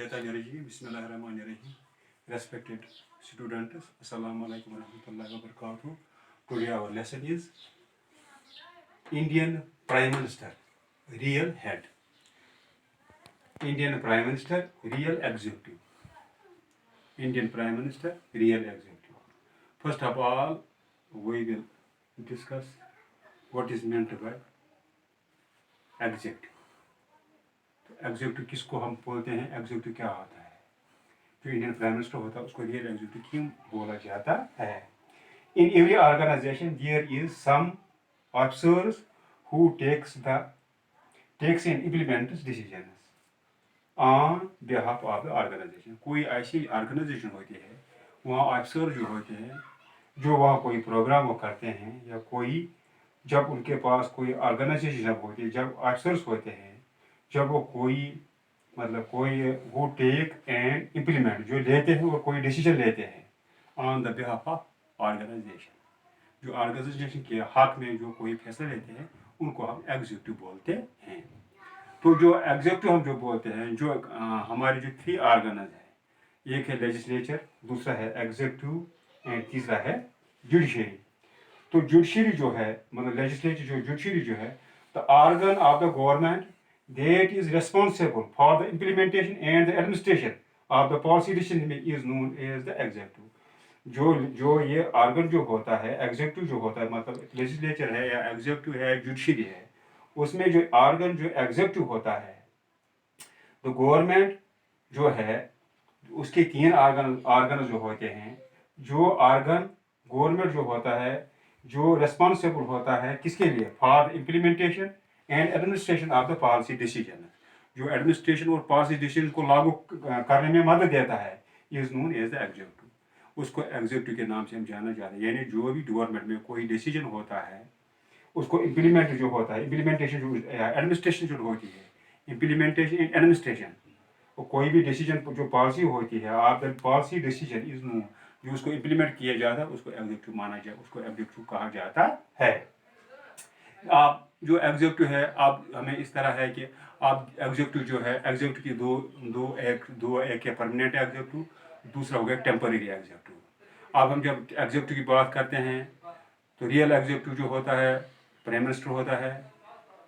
Shaitanirajim, Bismillahirrahmanirrahim. Respected students, Assalamu alaikum warahmatullahi wabarakatuh. Today our lesson is Indian Prime Minister, real head. Indian Prime Minister, real executive. Indian Prime Minister, real executive. First of all, we will discuss what is meant by executive. Executive किसको हम बोलते हैं, executive क्या होता है? जो Indian prime minister होता है उसको रियल एग्जीक्यूटिव क्यों बोला जाता है? In every organisation there is some officers who takes and implements decisions on behalf of the organisation. कोई ऐसी ऑर्गेनाइजेशन होती है, वहाँ ऑफिसर जो होते हैं, जो वहाँ कोई प्रोग्राम वो करते हैं, या कोई जब उनके पास कोई ऑर्गेनाइजेशन जब होती है, जब ऑफिसर्स होते हैं, जब वो कोई वो टेक एंड इम्प्लीमेंट जो लेते हैं, वो कोई डिसीजन लेते हैं on the behalf of organisation, जो ऑर्गेनाइजेशन के हक में जो कोई फैसला लेते हैं, उनको हम एग्जीक्यूटिव बोलते हैं. तो जो एग्जीक्यूटिव हम जो बोलते हैं, जो हमारे जो 3 ऑर्गन्स है, एक है लेजिस्लेचर, दूसरा है एग्जीक्यूटिव एंड तीसरा है जुडिशरी. तो जुडिशरी जो है, मतलब लेजिस्लेचर जो जुडिशरी जो है, the organ of the government that is responsible for the implementation and the administration of the policy decision is known as the executive. जो ये ऑर्गन जो होता है, एग्जीक्यूटिव जो होता है, मतलब लेजिस्लेचर है या एग्जीक्यूटिव है, जुडिशरी है, उसमें जो ऑर्गन जो एग्जीक्यूटिव होता है, तो गवर्नमेंट जो है उसके 3 ऑर्गन जो होते हैं. जो ऑर्गन गवर्नमेंट जो होता है, जो रेस्पॉन्सिबल होता है किसके लिए, for implementation and administration of the policy decision, जो एडमिनिस्ट्रेशन और पॉलिसी डिसीजन को लागू करने में मदद देता है, is known as the executive. उसको एग्जीक्यूटिव के नाम से हम जाना जाते हैं. यानी जो भी गवर्नमेंट में कोई डिसीजन होता है, उसको इम्प्लीमेंट जो होता है, इम्प्लीमेंटेशन जो एडमिनिस्ट्रेशन जो होती है, इम्प्लीमेंटेशन एंड एडमिनिस्ट्रेशन, वो कोई भी डिसीजन जो पॉलिसी होती है, आप the policy decision is known, जो उसको इम्प्लीमेंट किया जाता है, उसको एग्जीक्यूटिव माना जाए, उसको एग्जीक्यूटिव कहा जाता है. आप जो एग्जीक्यूटिव है, आप हमें इस तरह है कि आप एग्जीक्यूटिव जो है, एग्जीक्यूटिव की दो एक है परमानेंट एग्जीक्यूटिव, दूसरा हो गया टेम्पररी एग्जीक्यूटिव. अब हम जब एग्जीक्यूटिव की बात करते हैं, तो रियल एग्जीक्यूटिव जो होता है, प्राइम मिनिस्टर होता है,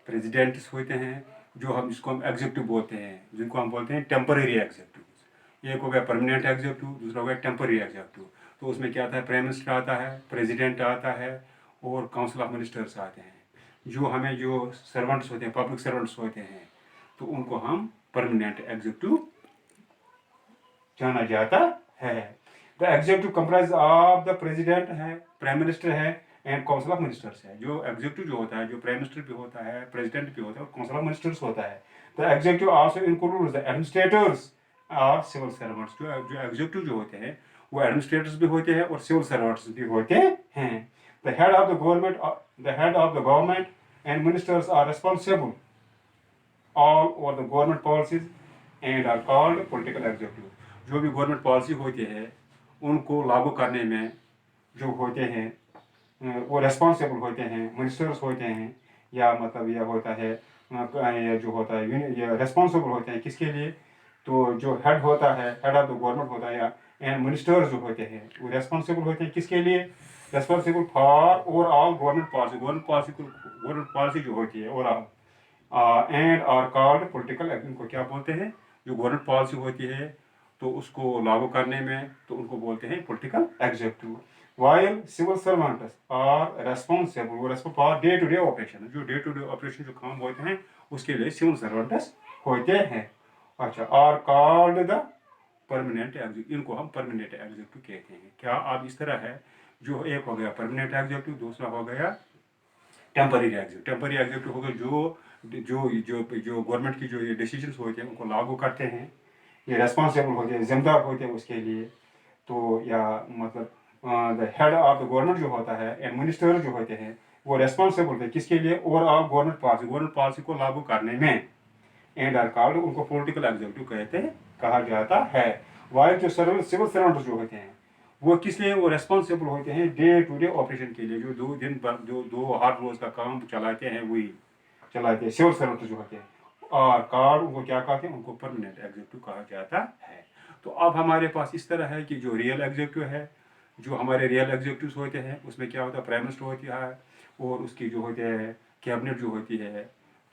प्रेसिडेंट्स होते हैं, जो हम जिसको हम एग्जीक्यूटिव बोलते हैं, जिनको हम बोलते हैं टेम्पररी एग्जीक्यूटिव. एक हो गया परमानेंट एग्जीक्यूटिव, दूसरा हो गया टेम्पररी एग्जीक्यूटिव. तो उसमें क्या आता है, प्राइम मिनिस्टर आता है, प्रेसिडेंट आता है, और काउंसिल ऑफ मिनिस्टर्स आते हैं. जो हमें जो सर्वेंट्स होते हैं, पब्लिक सर्वेंट्स होते हैं, तो उनको हम परमानेंट एग्जीक्यूटिव जाना जाता है. The executive comprise of the president है, प्राइम मिनिस्टर है, एंड काउंसिल ऑफ मिनिस्टर्स है. जो एग्जीक्यूटिव जो होता है, जो प्राइम मिनिस्टर भी होता है, प्रेसिडेंट भी होता है, और काउंसिल ऑफ मिनिस्टर्स होता है. The executive also includes the administrators और सिविल सर्वेंट्स. जो एग्जीक्यूटिव जो होते हैं, वो एडमिनिस्ट्रेटर्स भी होते हैं और सिविल सर्वेंट्स भी होते हैं. The head of the government and ministers are responsible all over the government policies and are called political executive. जो भी गवर्नमेंट पॉलिसी होती है, उनको लागू करने में जो होते हैं, वो रेस्पॉन्सिबल होते हैं, मिनिस्टर्स होते हैं, या मतलब यह होता है, जो होता है ये रेस्पॉन्सिबल होते हैं किसके लिए, तो जो हेड होता है, हेड ऑफ द गवर्नमेंट होता है, एंड मिनिस्टर्स जो होते हैं, वो रेस्पॉन्सिबल होते हैं किसके लिए, responsible for overall government policy जो होती है overall, and are called political. इनको क्या बोलते हैं, जो गवर्नमेंट पॉलिसी होती है तो उसको लागू करने में, तो उनको बोलते हैं political executive. While civil servants are responsible for day to day operation, जो डे टू डे ऑपरेशन जो काम होते हैं उसके लिए सिविल सर्वेंट्स होते हैं. अच्छा, are called the permanent executive. इनको हम परमानेंट एग्जीक्यूटिव कहते हैं. क्या आप इस तरह है, जो एक हो गया परमानेंट एग्जीक्यूटिव, दूसरा हो गया टेम्पररी एग्जीक्यूटिव. टेम्पररी एग्जीक्यूटिव हो गया जो गवर्नमेंट की जो ये डिसीजंस होते हैं उनको लागू करते हैं, ये रेस्पॉन्सिबल होते हैं, जिम्मेदार होते हैं उसके लिए. तो या मतलब the head of the government जो होता है एंड मिनिस्टर जो होते हैं, वो रेस्पॉन्सिबल होते हैं किसके लिए, ओवरऑल गवर्नमेंट पॉलिसी को लागू करने में, एंड आर कॉल्ड, उनको पॉलिटिकल एग्जीक्यूटिव कहते हैं, कहा जाता है. वाइल जो सिविल सर्वेंट्स जो होते हैं, वो किस लिए, वो रेस्पॉन्सिबल होते हैं डे टू डे ऑपरेशन के लिए, जो 2 दिन पर जो 2 हर रोज का काम चलाते हैं, वही चलाते हैं. सिविल सर्वेंट जो होते हैं, और कार्ड उनको क्या कहते हैं, उनको परमानेंट एग्जीक्यूटिव कहा जाता है। तो अब हमारे पास इस तरह है कि जो रियल एग्जीक्यूटिव है, जो हमारे रियल एग्जीक्यूटिव्स होते हैं उसमें क्या होता है, प्राइम मिनिस्टर होती है और उसकी जो होते हैं कैबिनेट जो होती है,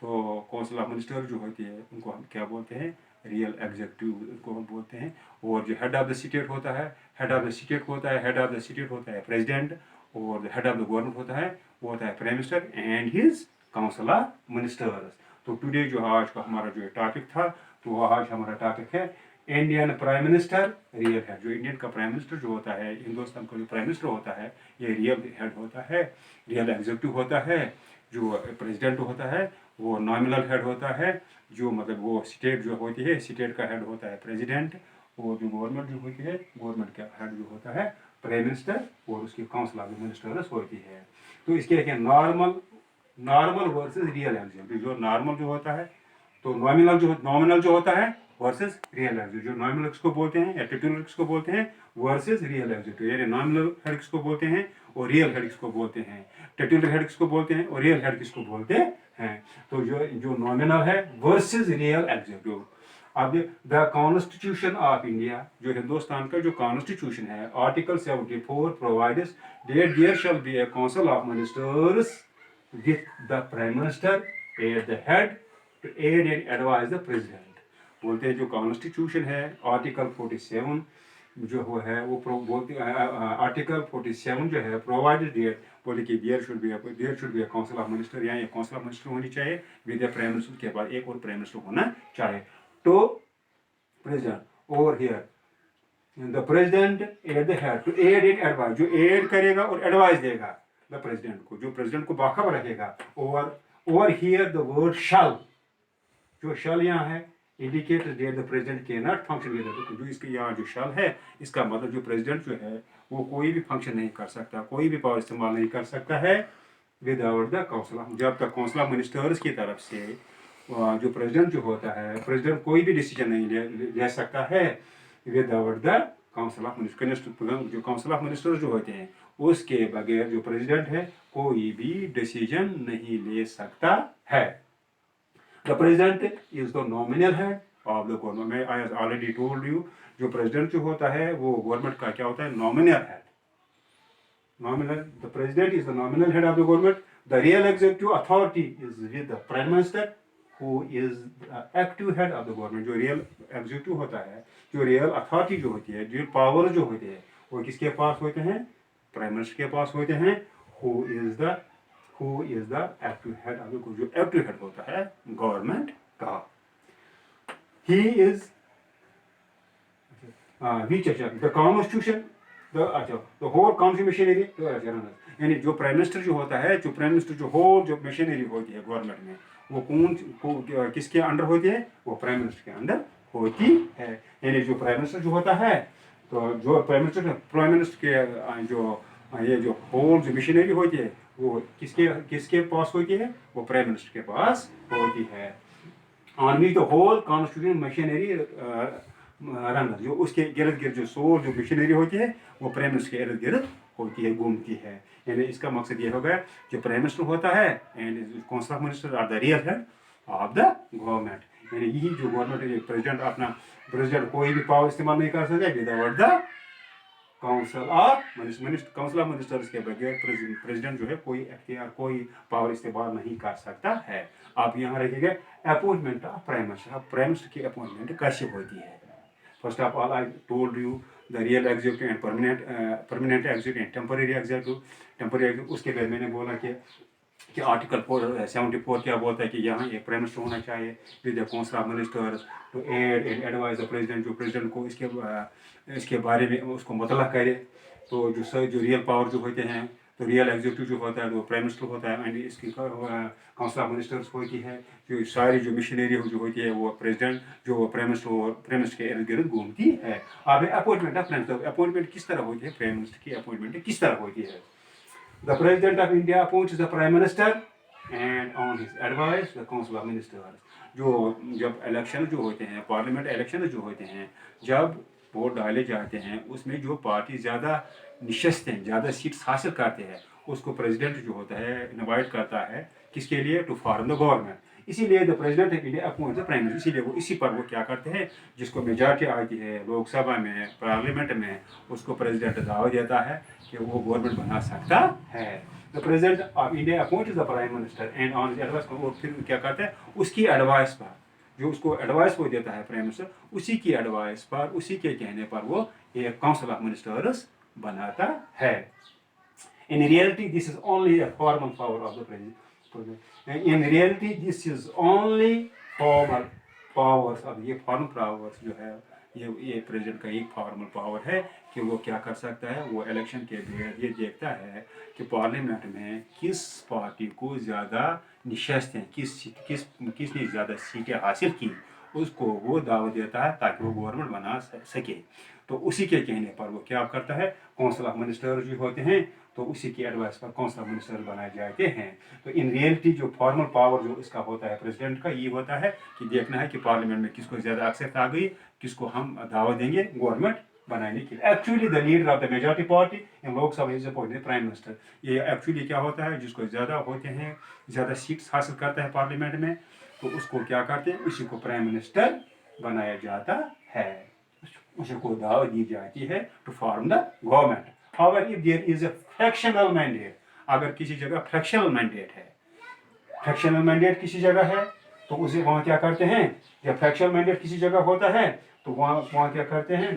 तो काउंसिल ऑफ मिनिस्टर जो होती है उनको हम क्या बोलते हैं, रियल एग्जीक्यूटिव को हम बोलते हैं। और जो हेड ऑफ द स्टेट होता है, हेड ऑफ द स्टेट होता है, हेड ऑफ द स्टेट होता है प्रेसिडेंट, और हेड ऑफ द गवर्नमेंट होता है वो होता है prime minister and his council of ministers. तो टुडे जो आज का हमारा जो टॉपिक था, तो आज हमारा टॉपिक है Indian prime minister real head. जो इंडियन का प्राइम मिनिस्टर जो होता है, हिंदुस्तान का जो प्राइम मिनिस्टर होता है, ये रियल हेड होता है, रियल एग्जीक्यूटिव होता है। जो प्रेसिडेंट होता है वो नॉमिनल हेड होता है, जो मतलब वो स्टेट जो होती है, स्टेट का हेड होता है प्रेसिडेंट, और जो गवर्नमेंट जो होती है, गवर्नमेंट का हेड जो होता है प्राइम मिनिस्टर, और उसकी काउंसिल ऑफ मिनिस्टर्स होती है। तो इसके क्या नॉर्मल वर्सेस रियल एग्जीक्यूटिव। जो नॉर्मल जो होता है, तो नॉमिनल जो होता है वर्सेस रियल एग्जीक्यूटिव। जो नॉमिनल किसको बोलते हैं या टिटुलर किसको बोलते हैं, वर्सेस रियल एग्जीक्यूटिव। यानी नॉमिनल हेड किसको बोलते हैं और रियल हेड किसको बोलते हैं, टिटुलर हेड किसको बोलते हैं और रियल हेड किसको बोलते हैं। तो जो नॉमिनल है वर्सेस रियल एग्जीक्यूटिव। अब द कॉन्स्टिट्यूशन ऑफ इंडिया, जो हिंदुस्तान का जो कॉन्स्टिट्यूशन है, article 74 provides that there shall be a council of ministers with the prime minister at the head to aid and advise the president। बोलते हैं जो constitution है article 47 जो वो है वो बोलते आर्टिकल 47 जो है प्रोवाइडेड देयर, बोले कि there should be a council of minister, या काउंसिल ऑफ मिनिस्टर होनी चाहिए विद द प्राइम मिनिस्टर के बाद एक और प्राइम मिनिस्टर होना चाहिए। तो प्रेसिडेंट और here the president at the head to aid and advise, जो एड करेगा और एडवाइस देगा द प्रेसिडेंट को, जो प्रेसिडेंट को बाखबर रखेगा। और हियर द वर्ड शैल, जो शैल यहाँ है indicate that the president can not function with, जो इसके यहाँ जो शैल है इसका मतलब जो प्रेसिडेंट जो है वो कोई भी फंक्शन नहीं कर सकता, कोई भी पावर इस्तेमाल नहीं कर सकता है विदाउट द काउंसिल ऑफ, जब तक काउंसिल ऑफ मिनिस्टर्स की तरफ से जो प्रेसिडेंट जो होता है, प्रेसिडेंट कोई भी डिसीजन नहीं ले सकता है without the council of minister. जो काउंसिल ऑफ मिनिस्टर जो होते हैं उसके बगैर जो प्रेसिडेंट है कोई भी डिसीजन नहीं ले सकता है। The president is the nominal head of the government. I already told you, जो प्रेसिडेंट जो होता है वो गवर्नमेंट का क्या होता है, nominal head. Nominal, the president is the nominal head of the government. The real executive authority is with the prime minister who is the active head of the government। जो real executive होता है, जो real authority जो होती है, जो power जो होते हैं वो किसके पास होते हैं, प्राइम मिनिस्टर के पास होते हैं। who is the active head of the, जो एक्टिव हेड होता है गवर्नमेंट का, he is which the constitution the whole constitution यानी जो प्राइम मिनिस्टर जो होता है, जो प्राइम मिनिस्टर जो होल जो मशीनरी होती है गवर्नमेंट में, वो किसके अंडर होती है, वो प्राइम मिनिस्टर के अंडर होती है। यानी जो प्राइम मिनिस्टर जो होता है, तो जो प्राइम मिनिस्टर के जो ये जो होल जो मशीनरी होती है वो किसके पास होती है, वो प्राइम मिनिस्टर के पास होती है। On the whole constitution machinery runner, जो उसके गिर्द गिर्द जो सोल जो मशीनरी होती है वो प्राइम मिनिस्टर के इर्द गिर्द होती है, घूमती है। यानी इसका मकसद ये हो गया, जो प्राइम मिनिस्टर होता है and council of minister are the real head of the government. यानी यही जो गवर्नमेंट प्रेसिडेंट अपना प्रेसिडेंट कोई भी पावर इस्तेमाल नहीं कर सकता without the council of minister. Council of ministers के बगैर प्रेसिडेंट जो है कोई अख्तियार कोई पावर इस्तेमाल नहीं कर सकता है। आप यहाँ रखिएगा अपॉइंटमेंट ऑफ प्राइम मिनिस्टर। अब प्राइम मिनिस्टर की अपॉइंटमेंट कैसे होती है? First of all I told you the real executive and permanent executive and temporary executive. उसके बाद मैंने बोला कि आर्टिकल 74 क्या बोलता है कि यहाँ एक प्राइम मिनिस्टर होना चाहिए with the council of ministers to aid and advise the president, जो प्रेसिडेंट को इसके बारे में उसको मुतला करे। तो जो रियल पावर जो होते हैं, तो रियल एग्जीक्यूटिव जो होता है वो प्राइम मिनिस्टर होता है एंड इसकी काउंसिल ऑफ मिनिस्टर्स होती है। जो सारी जो मिशनरी जो होती है वो प्रेसिडेंट जो प्राइम मिनिस्टर के इर्द गिर्द घूमती है। अब appointment of prime minister, appointment किस तरह होती है, प्राइम मिनिस्टर की अपॉइंटमेंट किस तरह होती है? The president of India appoints the prime minister and on his advice the council of ministers. जब इलेक्शन जो होते हैं, पार्लियामेंट इलेक्शन जो होते हैं, जब वोट डाले जाते हैं, उसमें जो पार्टी ज़्यादा निशस्त हैं, ज़्यादा सीट्स हासिल करते हैं, उसको प्रेसिडेंट जो होता है इनवाइट करता है किसके लिए, टू फॉर्म द गवर्नमेंट। इसीलिए the president of India appoint the prime minister, इसीलिए वो इसी पर वो क्या करते हैं, जिसको मेजॉरिटी आती है लोकसभा में पार्लियामेंट में, उसको प्रेसिडेंट दावा देता है कि वो गवर्नमेंट बना सकता है। The president of India appoint the prime minister and on advice, वो फिर क्या करते हैं, उसकी एडवाइस पर, जो उसको एडवाइस वो देता है प्राइम मिनिस्टर, उसी की एडवाइस पर, उसी के कहने पर वो एक काउंसिल ऑफ मिनिस्टर्स बनाता है। In reality, this is only a formal power of the president. In reality, this is only formal powers of ये formal powers जो है, ये प्रेसिडेंट का एक फॉर्मल पावर है कि वो क्या कर सकता है, वो इलेक्शन के लिए ये देखता है कि पार्लियामेंट में किस पार्टी को ज़्यादा निशस्त हैं, किसने ज़्यादा सीटें हासिल की, उसको वो दावा देता है ताकि वो गवर्नमेंट बना सके। तो उसी के कहने पर वो क्या करता है, काउंसिल ऑफ मिनिस्टर्स जो होते हैं, तो उसी की एडवाइस पर काउंसिल ऑफ मिनिस्टर्स बनाए जाते हैं। तो इन रियलिटी जो फॉर्मल पावर जो इसका होता है प्रेसिडेंट का, ये होता है कि देखना है कि पार्लियामेंट में किसको ज़्यादा एक्सेप्ट आ गई, किसको हम दावा देंगे गवर्नमेंट बनाने के लिए। Actually the leader of the majority party in Lok Sabha is appointed prime minister. ये एक्चुअली क्या होता है, जिसको ज़्यादा होते हैं, ज़्यादा सीट्स हासिल करता है पार्लियामेंट में, तो उसको क्या करते हैं, उसी को प्राइम मिनिस्टर बनाया जाता है, उसी को दावत दी जाती है to form the government. However, if there is a fractional mandate, अगर किसी जगह फ्रैक्शनल मैंडेट है, फ्रैक्शनल मैंडेट किसी जगह है, तो उसे वहाँ क्या करते हैं, जब फ्रैक्शनल मैंडेट किसी जगह होता है तो वहाँ क्या करते हैं,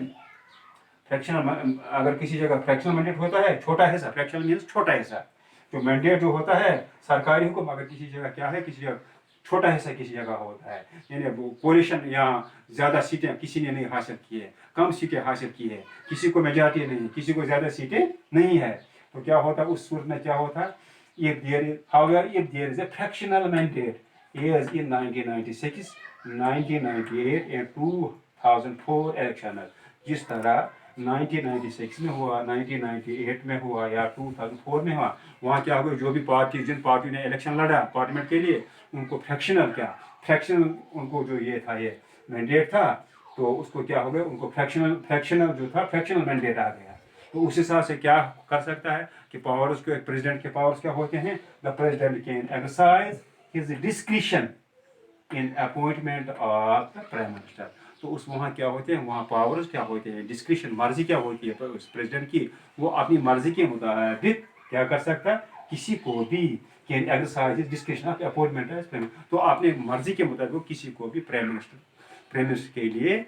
फ्रैक्शनल, अगर किसी जगह फ्रैक्शनल मैंडेट होता है, छोटा हिस्सा, फ्रैक्शनल मीन्स छोटा हिस्सा, जो मैंडेट जो होता है सरकारी हुक्म, अगर किसी जगह क्या है, किसी जगह छोटा हिस्सा किसी जगह होता है, यानी वो कोलिशन या ज़्यादा सीटें किसी ने नहीं हासिल की है, कम सीटें हासिल की है, किसी को मेजॉरिटी नहीं, किसी को ज़्यादा सीटें नहीं है, तो क्या होता है उस सूरत में, क्या होता है, however if there is a fractional mandate as in 1996, 1998 and 2004 election, जिस तरह 1996 में हुआ, 1998 में हुआ या 2004 में हुआ, वहाँ क्या हुआ, जो भी पार्टी, जिन पार्टी ने इलेक्शन लड़ा पार्लियामेंट के लिए, उनको फ्रैक्शनल उनको जो ये था, ये मैंडेट था, तो उसको क्या हो गया, उनको फ्रैक्शनल जो था, फ्रैक्शनल मैंडेट आ गया। तो उस हिसाब से क्या कर सकता है कि पावर्स के, प्रेसिडेंट के पावर्स क्या होते हैं, the president can exercise his discretion in appointment of the prime minister. तो उस वहाँ क्या होते हैं, वहाँ पावर्स क्या होते हैं, डिस्क्रिशन, मर्जी क्या होती है उस प्रेसिडेंट की, वो अपनी मर्जी के मुताबिक क्या कर सकता है, किसी को भी can exercise discretion of appointment as prime, तो अपनी मर्जी के मुताबिक किसी को भी प्राइम मिनिस्टर के लिए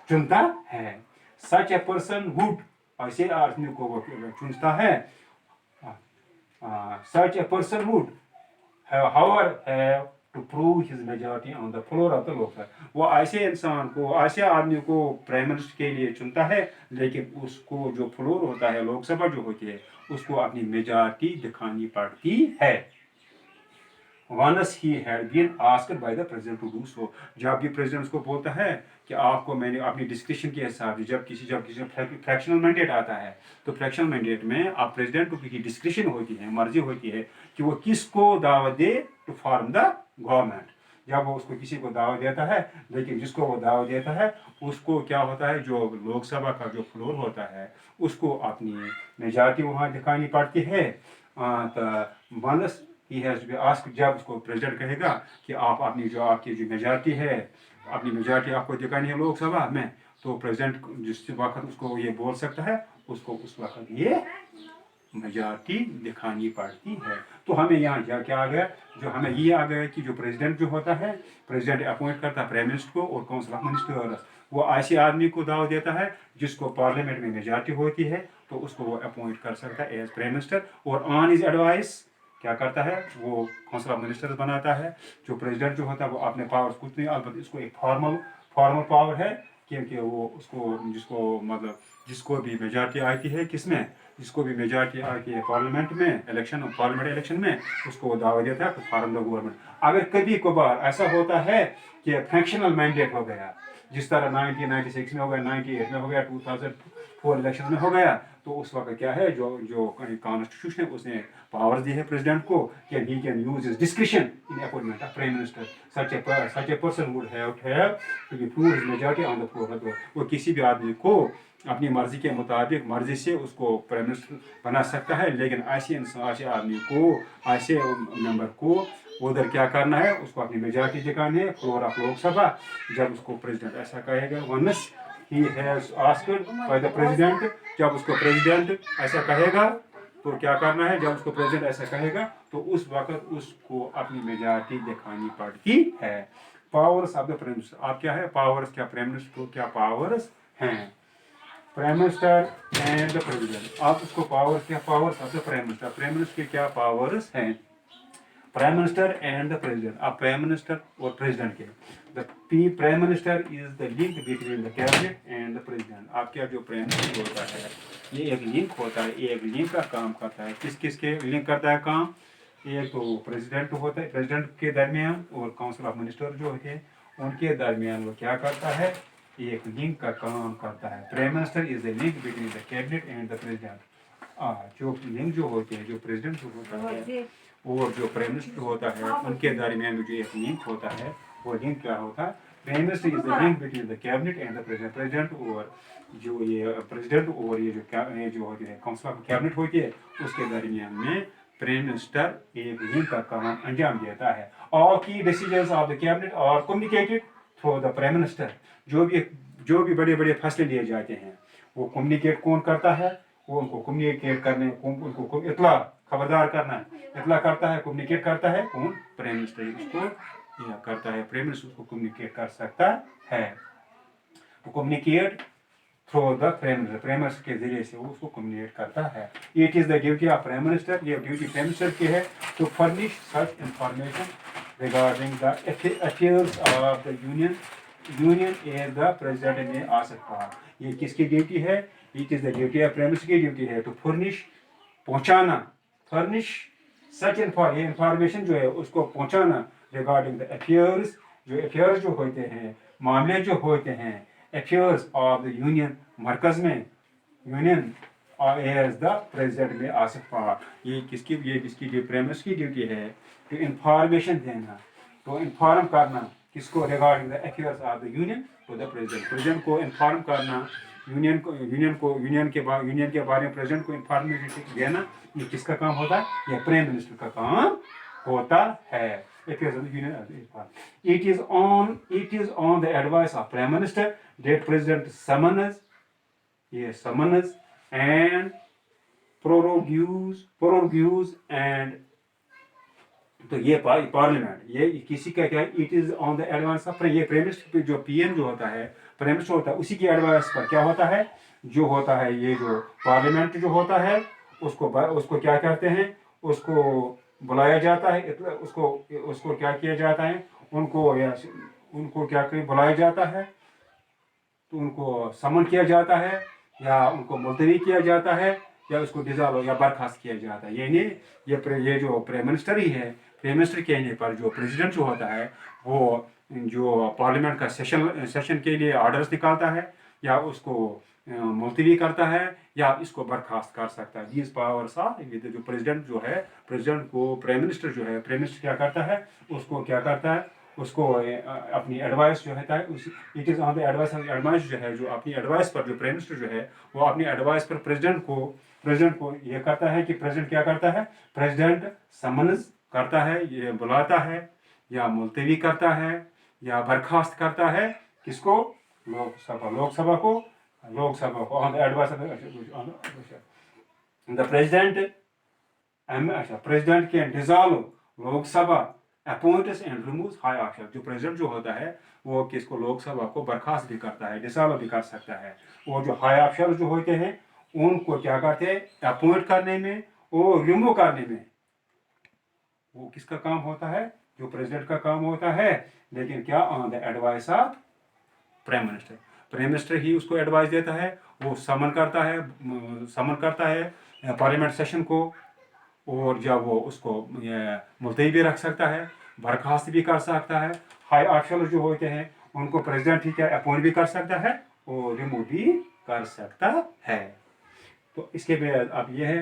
चुनता है। सच ए पर्सन वुड, ऐसे आदमी को वो चुनता है, such a person would however have to prove his majority on the floor of the Lok Sabha, वो ऐसे इंसान को, ऐसे आदमी को प्राइम मिनिस्टर के लिए चुनता है, लेकिन उसको जो फ्लोर होता है, लोकसभा जो होती है, उसको अपनी मेजॉरिटी दिखानी पड़ती है। Once he had been asked by the president to do so, जब भी प्रेसिडेंट को बोलता है कि आपको, मैंने अपनी डिस्क्रिप्शन के हिसाब से, जब किसी फ्रैक्शनल मैंडेट आता है, तो फ्रैक्शनल मैंडेट में आप प्रेसिडेंट की डिस्क्रिप्शन होती है, मर्जी होती है कि वो किसको दावत दे टू फॉर्म द गवर्नमेंट। जब वो उसको किसी को दावत देता है, लेकिन जिसको वो दावत देता है उसको क्या होता है, जो लोकसभा का जो फ्लोर होता है, उसको अपनी मेजॉरिटी वहाँ दिखानी पड़ती है। तो he has to be asked, जब उसको प्रेसिडेंट कहेगा कि आप अपनी जो आपकी जो मेजॉरिटी है, अपनी मेजॉरिटी आपको दिखानी है लोकसभा में, तो प्रेसिडेंट जिस वक्त उसको ये बोल सकता है, उसको उस वक्त ये मेजॉरिटी दिखानी पड़ती है। तो हमें यहाँ क्या आ गया, जो हमें ये आ गया कि जो प्रेसिडेंट जो होता है, प्रेसिडेंट अपॉइंट करता है प्राइम मिनिस्टर को और काउंसिल ऑफ मिनिस्टर्स, वो ऐसे आदमी को दावा देता है जिसको पार्लियामेंट में मेजॉरिटी होती है, तो उसको वो अपॉइंट कर सकता है एज प्राइम मिनिस्टर, और ऑन हिज एडवाइस क्या करता है, वो काउंसिल ऑफ मिनिस्टर्स बनाता है। जो प्रेसिडेंट जो होता है वो अपने पावर्स कुछ नहीं, अलबत्ता इसको एक फॉर्मल पावर है, क्योंकि वो उसको, जिसको मतलब जिसको भी मेजॉरिटी आती है, किसमें, जिसको भी मेजॉरिटी आती है पार्लियामेंट में, पार्लियामेंट इलेक्शन में, उसको वो दावा देता है तो फॉर्म द गवर्नमेंट। अगर कभी कभार ऐसा होता है कि फ्रैक्शनल मैंडेट हो गया, जिस तरह 1996 में हो गया, 98 में हो गया, 2004 इलेक्शन में हो गया, तो उस वक्त क्या है, जो कॉन्स्टिट्यूशन है उसने पावर्स दी है प्रेसिडेंट को कि he can use his discretion in appointment of prime minister. Such a person would have to be prove his majority on the floor. वो किसी भी आदमी को अपनी मर्जी के मुताबिक, मर्जी से उसको प्राइम मिनिस्टर बना सकता है, लेकिन ऐसे इंसान, ऐसे आदमी को, ऐसे मेंबर को उधर क्या करना है, उसको अपनी मेजॉरिटी दिखानी है, फ्लोर ऑफ लोकसभा। जब उसको प्रेसिडेंट ऐसा कहेगा, once he has asked by the president, जब उसको प्रेसिडेंट ऐसा कहेगा तो क्या करना है, जब उसको प्रेसिडेंट ऐसा कहेगा तो उस वक्त उसको अपनी मेजॉरिटी दिखानी पड़ती है। Powers of the prime minister, आप क्या है पावर्स, क्या प्राइम मिनिस्टर को क्या पावर्स हैं, prime minister and the president. आप उसको पावर्स, क्या powers of the prime minister, prime minister के क्या पावर्स हैं, prime minister and the president. आप प्राइम मिनिस्टर और प्रेसिडेंट के, the prime minister is the link between the cabinet and the president. आपका जो प्राइम मिनिस्टर होता है ये एक लिंक होता है, ये एक लिंक का काम करता है। किस किस के लिंक करता है काम, एक तो प्रेसिडेंट होता है, प्रेसिडेंट के दरमियान और काउंसिल ऑफ मिनिस्टर जो होते हैं उनके दरमियान वो क्या करता है, एक लिंक का काम करता है। Prime minister is the link between the cabinet and the president. जो लिंक जो होते हैं, जो प्रेसिडेंट जो होता है और जो प्राइम मिनिस्टर होता है उनके दरमियान में जो एक लिंक होता है, वो लिंक क्या होता है, prime minister is the link between the cabinet and the president. President और जो ये प्रेसिडेंट और ये जो होती है काउंसिल ऑफ कैबिनेट होती है उसके दरमियान में प्राइम मिनिस्टर एक लिंक का काम अंजाम देता है। All key decisions of the cabinet are communicated through the prime minister. जो भी बड़े बड़े फैसले लिए जाते हैं वो कम्युनिकेट कौन करता है, वो उनको कम्युनिकेट करने, उनको इतला खबरदार करना है, इतला करता है, कम्युनिकेट करता है कौन, प्राइम मिनिस्टर उसको करता है। प्राइम मिनिस्टर उसको कम्युनिकेट कर सकता है, वो communicate through the prime minister, prime minister के जरिए से वो उसको कम्युनिकेट करता है। It is the duty of prime minister, ये ड्यूटी प्राइम मिनिस्टर की है, to furnish such information regarding the affairs of the union as the president में आ सकता है। ये किसकी ड्यूटी है, it is the duty of prime minister की ड्यूटी है, टू फर्निश पहुंचाना, फर्निश सच इंफॉर्मेशन जो है उसको पहुंचाना रिगार्डिंग द अफेयर्स, जो अफेयर्स जो होते हैं, मामले जो होते हैं, अफेयर्स ऑफ द यूनियन, मरकज में यूनियन एज द प्रेसिडेंट में आ सकता। ये किसकी प्राइम मिनिस्टर की ड्यूटी है, टू इंफॉर्मेशन देना, तो इन्फॉर्म करना किसको, regarding the affairs of the union to the president. President को इन्फॉर्म करना, यूनियन के बारे में प्रेसिडेंट को इंफॉर्मेशन देना, ये किसका काम होता है, ये प्राइम मिनिस्टर का काम होता है। It is on the advice of prime minister that president summons and prorogues and, तो ये पार्लियामेंट, ये किसी का क्या है, it is on the advance of, ये प्राइम मिनिस्टर पे जो पीएम जो होता है, प्राइम मिनिस्टर होता है, उसी की एडवाइस पर क्या होता है, जो होता है ये जो पार्लियामेंट जो होता है उसको क्या कहते हैं, उसको बुलाया जाता है, उसको क्या किया जाता है, उनको क्या बुलाया जाता है, तो उनको समन किया जाता है या उनको मुलतवी किया जाता है या उसको डिजॉल्व या बर्खास्त किया जाता है। ये नहीं, ये जो प्राइम मिनिस्टर ही है, प्राइम मिनिस्टर कहने पर जो प्रेसिडेंट जो होता है वो जो पार्लियामेंट का सेशन के लिए ऑर्डर्स निकालता है या उसको मुलतवी करता है या इसको बर्खास्त कर सकता है। दीज पावर्स आर, जो प्रेसिडेंट जो है, प्रेसिडेंट को प्राइम मिनिस्टर जो है, प्राइम मिनिस्टर क्या करता है, उसको क्या करता है, उसको अपनी एडवाइस जो है it is on the advice जो है, जो अपनी एडवाइस पर जो प्राइम मिनिस्टर जो है वो अपनी एडवाइस पर प्रेसिडेंट को ये करता है कि प्रेसिडेंट क्या करता है, प्रेसिडेंट समन्स करता है, ये बुलाता है या मुलतवी करता है या बर्खास्त करता है, किसको, लोकसभा को on the advice the president can dissolve Lok Sabha, appoints and removes high officer. जो प्रेसिडेंट जो होता है वो किसको, लोकसभा को बर्खास्त भी करता है, डिसॉल्व भी कर सकता है। वो जो हाई ऑफिसर जो होते हैं उनको क्या करते हैं, अपॉइंट करने में और रिमूव करने में, वो किसका काम होता है, जो प्रेसिडेंट का काम होता है। लेकिन क्या, on the advice of prime minister, prime minister ही उसको एडवाइस देता है, वो समन करता है पार्लियामेंट सेशन को, और जब वो उसको मुलतवी भी रख सकता है, बर्खास्त भी कर सकता है। हाई ऑफिसर जो होते हैं उनको प्रेसिडेंट ही क्या अपॉइंट भी कर सकता है और रिमूव भी कर सकता है। तो इसके बाद अब यह है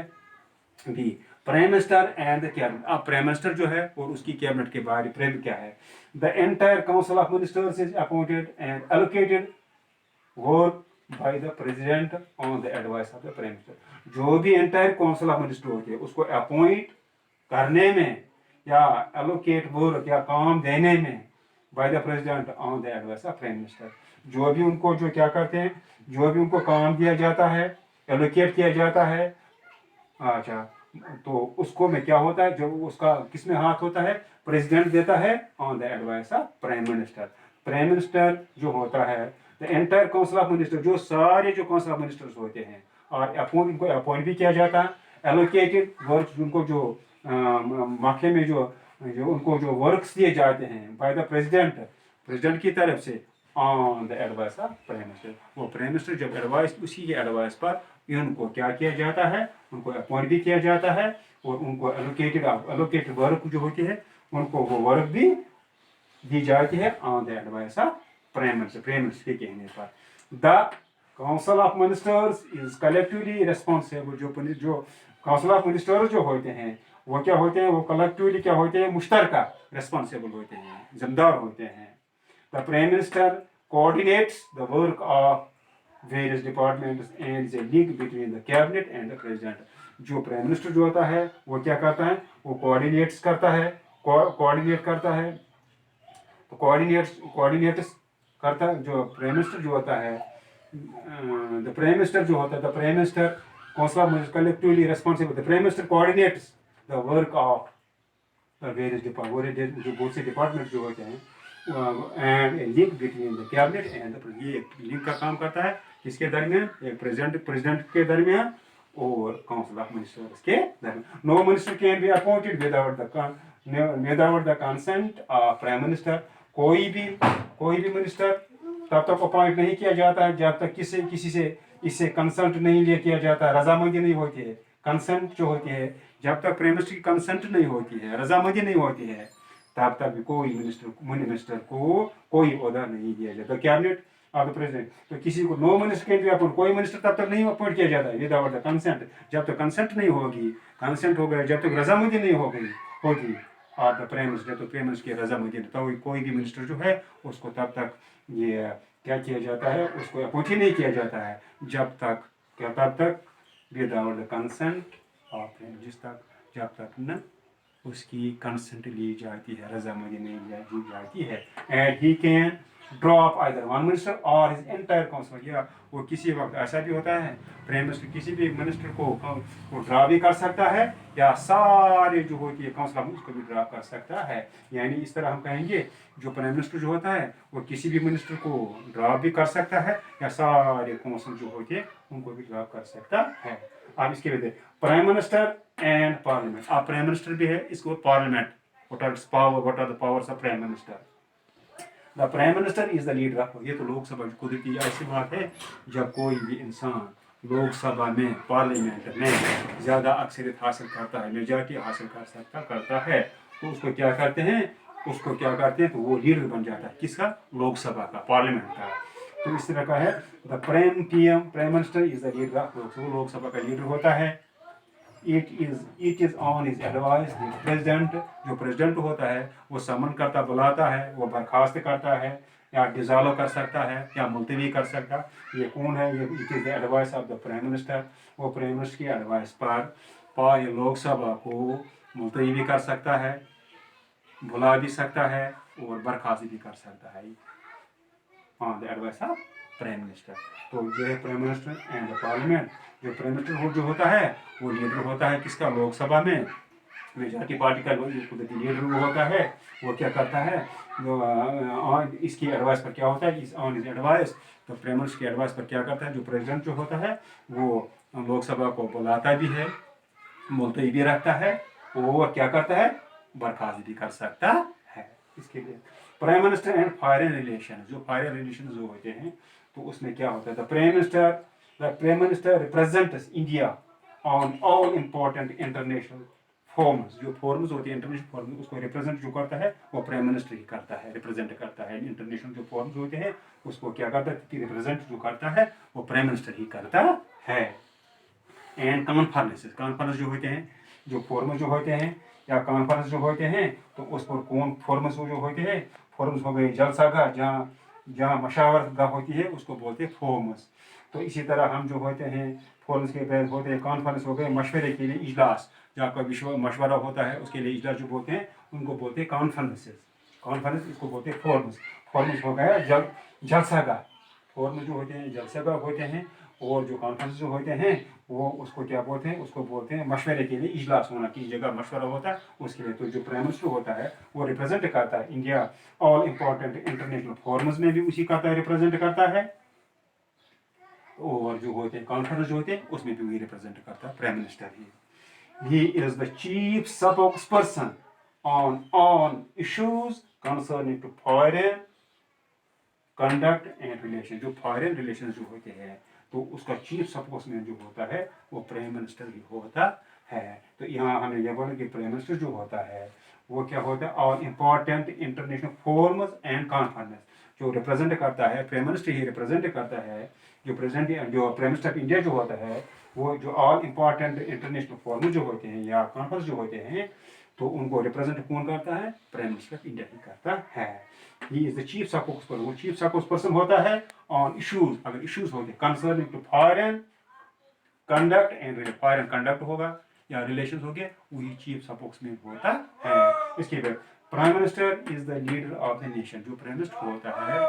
कि prime minister and the cabinet. अब प्राइम मिनिस्टर जो है और उसकी कैबिनेट के बारे में क्या है, the entire council of ministers is appointed and allocated work by the president on the advice of the prime minister. जो भी एंटायर काउंसिल ऑफ मिनिस्टर होती है उसको अपॉइंट करने में या एलोकेट वर्क या काम देने में bye the president on the advice of prime minister. जो भी उनको जो क्या करते हैं, जो भी उनको काम दिया जाता है, एलोकेट किया जाता है, अच्छा, तो उसको में क्या होता है, जो उसका किसमें हाथ होता है, प्रेसिडेंट देता है on the advice of prime minister. Prime minister जो होता है, the entire council of minister, जो सारे जो काउंसिल ऑफ मिनिस्टर्स होते हैं, और इनको अपॉइंट भी किया जाता है। एलोकेटेड वर्क, उनको जो माखे में जो जो उनको जो वर्क्स दिए जाते हैं बाय द प्रेसिडेंट, प्रेसिडेंट की तरफ से on the advice of prime minister. वो प्राइम मिनिस्टर जब एडवाइस, उसी के एडवाइस पर इनको क्या किया जाता है, उनको अपॉइंट भी किया जाता है, और उनको एलोकेटेड वर्क जो होती है, उनको वो वर्क भी दी जाती है on the advice of prime minister, prime minister के कहने पर। The council of ministers is collectively responsible. जो काउंसिल ऑफ मिनिस्टर्स जो होते हैं, वो क्या होते हैं, वो कलेक्टिवली क्या होते हैं, मुश्तरका रिस्पॉन्सिबल होते हैं, जिम्मेदार होते हैं। The prime minister coordinates the work of various departments and is a link between the cabinet and the president। जो प्राइम मिनिस्टर जो होता है, वो क्या करता है, वो कोऑर्डिनेट करता है, तो कोऑर्डिनेट्स करता है। जो प्राइम मिनिस्टर जो होता है, द प्राइम मिनिस्टर जो होता है, the prime minister council collectively responsible, the prime minister coordinates the work of the various department, जो बहुत से डिपार्टमेंट जो होते हैं, and link between the cabinet and the, ये लिंक का काम करता है किसके दरमियान, एक प्रेसिडेंट के दरमियान और काउंसिल ऑफ मिनिस्टर्स के दरमियान। No minister can be appointed without the consent of prime minister. कोई भी मिनिस्टर तब तक अपॉइंट नहीं किया जाता है जब तक किसी से इससे कंसल्ट नहीं लिया किया जाता, रजामंदी नहीं होती है। कंसेंट जो होती है, जब तक प्राइम मिनिस्टर की कंसेंट नहीं होती है, रजामंदी नहीं होती है, तब तक भी कोई मिनिस्टर को कोई ओहदा नहीं दिया जाता। कैबिनेट ऑफ द प्रेसिडेंट, तो किसी को no minister can be appoint, कोई मिनिस्टर तब तक नहीं अपॉइंट किया जाता है विदाउट द कंसेंट। जब तक कंसेंट नहीं होगी, कंसेंट हो गया, जब तक रजामंदी नहीं होगी और द प्राइम मिनिस्टर, तो प्राइम मिनिस्टर की रजामंदी, तो कोई भी मिनिस्टर जो है उसको तब तक ये क्या किया जाता है, उसको अपॉइंट ही नहीं किया जाता है जब तक विदाउट द कंसेंट ऑफ, जब तक न उसकी कंसेंट ली जाती है, रजामंदी नहीं ली जाती है। And he can drop either one minister और हिज एंटायर काउंसिल। या वो किसी वक्त ऐसा भी होता है, प्राइम मिनिस्टर किसी भी मिनिस्टर को ड्रॉ भी कर सकता है, या सारे जो होती है काउंसिल उसको भी ड्रॉ कर सकता है। यानी इस तरह हम कहेंगे, जो प्राइम मिनिस्टर जो होता है, वो किसी भी मिनिस्टर को ड्रॉ भी कर सकता है, या सारे काउंसिल जो होते हैं उनको भी ड्रॉ कर सकता है। अब इसके लिए प्राइम मिनिस्टर एंड पार्लियामेंट। अब प्राइम मिनिस्टर भी है, इसको parliament, what are the powers of prime minister. The prime minister is the leader of, ये तो लोकसभा कुदरती ऐसी बात है, जब कोई भी इंसान लोकसभा में, पार्लियामेंट में ज़्यादा अक्सरियत हासिल करता है, मेजॉरिटी हासिल करता है, तो उसको क्या करते हैं, तो वो लीडर बन जाता है, किसका, लोकसभा का, पार्लियामेंट का। तो इस तरह का है, the prime minister is the leader of Lok Sabha, Lok Sabha का लीडर होता है। It is on his advice the president, जो प्रेसिडेंट होता है वो समन करता, बुलाता है, वो बर्खास्त करता है, या डिजॉल्व कर सकता है, या मुलतवी कर सकता है। ये कौन है, ये it is the advice of the prime minister. वो प्राइम मिनिस्टर की एडवाइस पर लोकसभा को मुलतवी भी कर सकता है, बुला भी सकता है, और बर्खास्त भी कर सकता है on the advice of prime minister. तो ये है prime minister and the parliament. जो प्राइम मिनिस्टर जो होता है, वो लीडर होता है किसका, लोकसभा में, मेजॉरिटी पार्टी का लीडर वो होता है। वो क्या करता है, जो इसकी एडवाइस पर क्या होता है, इस ऑन इज एडवाइस, तो प्राइम मिनिस्टर की एडवाइस पर क्या करता है, जो प्रेसिडेंट जो होता है वो लोकसभा को बुलाता भी है, मुलतवी भी रखता है, और क्या करता है, बर्खास्त भी कर सकता है। इसके लिए prime minister and foreign relation, जो फॉरेन रिलेशन जो होते हैं, तो उसमें क्या होता है, the prime minister represents India on all important international forms. जो फॉर्म्स होती है, इंटरनेशनल फॉर्म, उसको रिप्रेजेंट जो करता है वो प्राइम मिनिस्टर ही करता है, रिप्रेजेंट करता है। इंटरनेशनल जो फॉर्म्स होते हैं उसको क्या करता है, रिप्रेजेंट जो करता है वो प्राइम मिनिस्टर ही करता है। एंड कॉन्फ्रेंस जो होते हैं, जो फॉर्म जो होते हैं या कॉन्फ्रेंस जो होते हैं, तो उस पर कौन फॉर्म्स जो होते हैं, फॉर्म्स हो गए जलसा घर, जहाँ जहाँ मशावरत गाह होती है उसको बोलते हैं फोरम्स। तो इसी तरह हम जो होते हैं फोरम्स के बाद होते हैं कॉन्फ्रेंस हो गए, मशवरे के लिए इजलास, जहाँ का विश्व मशवरा होता है उसके लिए इजलास जो बोलते हैं उनको बोलते हैं कॉन्फ्रेंसेस। कॉन्फ्रेंस इसको बोलते हैं फोरम्स। फोरम्स हो गया जलसा गाह। फोरम जो होते हैं जलसा गाह होते हैं, और जो कॉन्फ्रेंस जो होते हैं वो उसको क्या बोलते हैं, उसको बोलते हैं मशवरे के लिए इजलास होना, किसी जगह मशवरा होता है उसके लिए। तो जो प्राइम मिनिस्टर होता है वो रिप्रेजेंट करता है India all important international forums में भी उसी का रिप्रेजेंट करता है, और जो होते हैं कॉन्फ्रेंस जो होते हैं उसमें भी वही रिप्रेजेंट करता है prime minister he. He is the chief spokesperson on issues concerning to foreign conduct and relation। जो फॉरेन रिलेशन जो होते हैं तो उसका चीफ स्पोक्समैन जो होता है वो प्राइम मिनिस्टर ही होता है। तो यहाँ हमें यह बोला कि प्राइम मिनिस्टर जो होता है वो क्या होता है, all important international forums and conference जो रिप्रेजेंट करता है, प्राइम मिनिस्टर ही रिप्रेजेंट करता है। जो प्राइम मिनिस्टर ऑफ इंडिया जो होता है वो जो ऑल इम्पोर्टेंट इंटरनेशनल फोरम जो होते हैं या कॉन्फ्रेंस जो होते हैं तो उनको रिप्रेजेंट कौन करता है, प्राइम मिनिस्टर ऑफ इंडिया ही करता है। He is the chief spokesperson. वो चीफ स्पोक्सपर्सन होता है ऑन इश्यूज, अगर इश्यूज होते हैं concerning to foreign conduct and, foreign conduct होगा या रिलेशन हो गए वही चीफ स्पोक्समैन होता है। इसके बाद prime minister is the leader of the nation. जो प्राइम मिनिस्टर होता है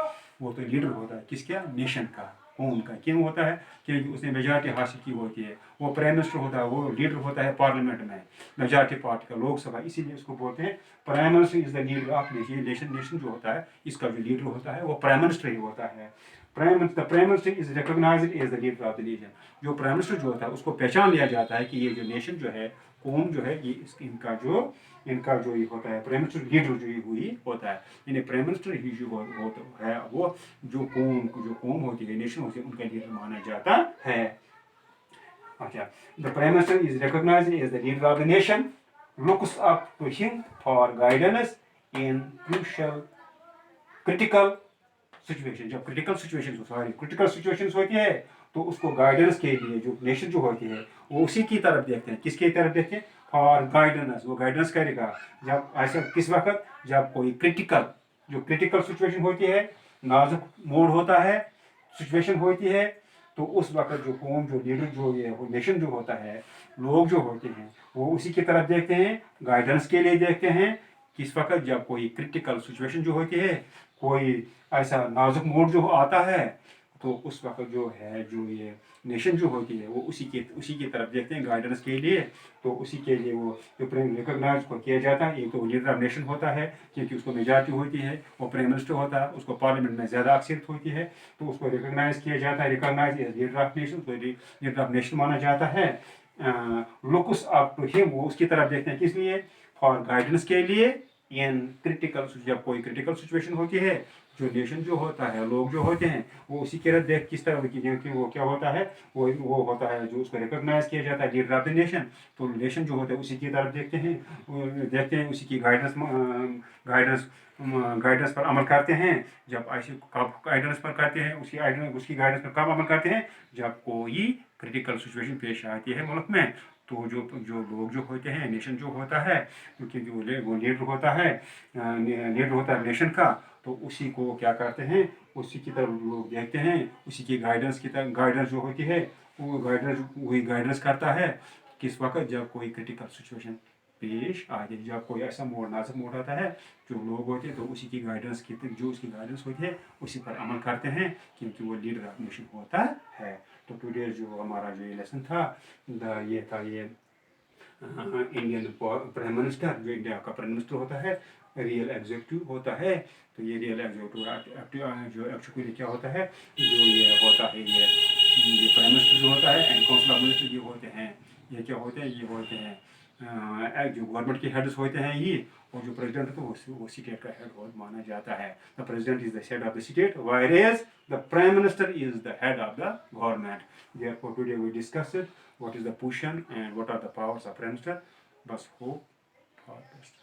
वो तो लीडर होता है किसका, नेशन का, कौन का, क्यों होता है, क्योंकि उसने मेजॉरिटी हासिल की होती है। वो प्राइम मिनिस्टर होता है, वो लीडर होता है पार्लियामेंट में, मेजॉरिटी पार्टी का, लोकसभा, इसीलिए उसको बोलते हैं prime minister is the leader of nation. Nation जो होता है इसका जो लीडर होता है वो प्राइम मिनिस्टर ही होता है। Prime minister is recognised as the leader of the nation. जो प्राइम मिनिस्टर जो होता है उसको पहचान लिया जाता है कि ये जो नेशन जो है, कौम जो है, ये इनका जो ये होता है प्राइम मिनिस्टर लीडर जो हुई होता है। यानी प्राइम मिनिस्टर ही जो होता है वो जो कौम होती है, नेशन होती है, उनका लीडर माना जाता है। अच्छा, the prime minister is recognised as the leader of the nation, looks up to him for guidance in critical situation. जब critical situation, sorry critical situation होती है तो उसको गाइडेंस के लिए जो नेशन जो होती है वो उसी की तरफ देखते हैं। किसकी तरफ देखते हैं, फॉर गाइडेंस। वो गाइडेंस करेगा जब ऐसा, किस वक्त, जब कोई क्रिटिकल सिचुएशन होती है, नाजुक मोड होता है, सिचुएशन होती है, तो उस वक्त जो कौम, जो लीडर, जो ये वो नेशन जो होता है, लोग जो होते हैं वो उसी की तरफ देखते हैं, गाइडेंस के लिए देखते हैं। किस वक्त, जब कोई क्रिटिकल सिचुएशन जो होती है, कोई ऐसा नाजुक मोड जो आता है, तो उस वक्त जो है जो ये नेशन जो होती है वो उसी की तरफ देखते हैं गाइडेंस के लिए। तो उसी के लिए वो जो प्राइम रिकॉग्नाइज को किया जाता है। एक तो लीडर ऑफ नेशन होता है क्योंकि उसको मेजॉरिटी होती है, वो प्राइम मिनिस्टर होता है, उसको पार्लियामेंट में ज़्यादा अक्सरियत होती है, तो उसको रिकॉग्नाइज किया जाता है, recognise as leader of nation, तो लीडर ऑफ नेशन माना जाता है। लुक्स अप टू हिम, वो उसकी तरफ देखते हैं किस लिए, फॉर गाइडेंस के लिए इन क्रिटिकल, जब कोई क्रिटिकल सिचुएशन होती है, जो नेशन जो होता है, लोग जो होते हैं वो उसी की तरफ देख, किस तरह की, क्योंकि वो क्या होता है, वो होता है जो उसको रिकॉग्नाइज किया जाता है, लीडर ऑफ द नेशन। तो नेशन जो होता है उसी की तरफ देखते हैं, उसी की गाइडेंस पर अमल करते हैं। जब ऐसे गाइडेंस पर करते हैं, उसकी गाइडेंस पर कब अमल करते हैं, जब कोई क्रिटिकल सिचुएशन पेश आती है मुल्क में। तो जो लोग जो होते हैं, नेशन जो होता है, क्योंकि वो लीडर होता है नेशन का, तो उसी को क्या करते हैं, उसी की तरफ लोग देखते हैं, उसी की गाइडेंस की तरफ, गाइडेंस जो होती है वो वही गाइडेंस करता है। किस वक्त, जब कोई क्रिटिकल सिचुएशन पेश आ जाए, जब कोई ऐसा नाजुक मोड़ आता है, जो लोग होते हैं तो उसी की गाइडेंस की, जो उसकी गाइडेंस होती है उसी पर अमल करते हैं, क्योंकि वो लीडर ऑफ नेशन होता है। तो टुडे जो हमारा जो ये लेसन था, ये था ये इंडियन प्राइम मिनिस्टर, जो इंडिया का प्राइम मिनिस्टर होता है, रियल एग्जीक्यूटिव होता है। तो ये रियल एग्जीक्यूटिव जो एक्चुअली क्या होता है, जो ये होता है, ये प्राइम मिनिस्टर जो होता है एंड काउंसिल ऑफ मिनिस्टर ये होते हैं, ये क्या होते हैं, ये होते हैं जो गवर्नमेंट के हेड्स होते हैं ये, और जो प्रेसिडेंट होता है वो स्टेट का हेड माना जाता है। The president is the head of the state, whereas the prime minister is the head of the government. Therefore, today we discussed what is the position and what are the powers of Prime Minister. Bas hope for best.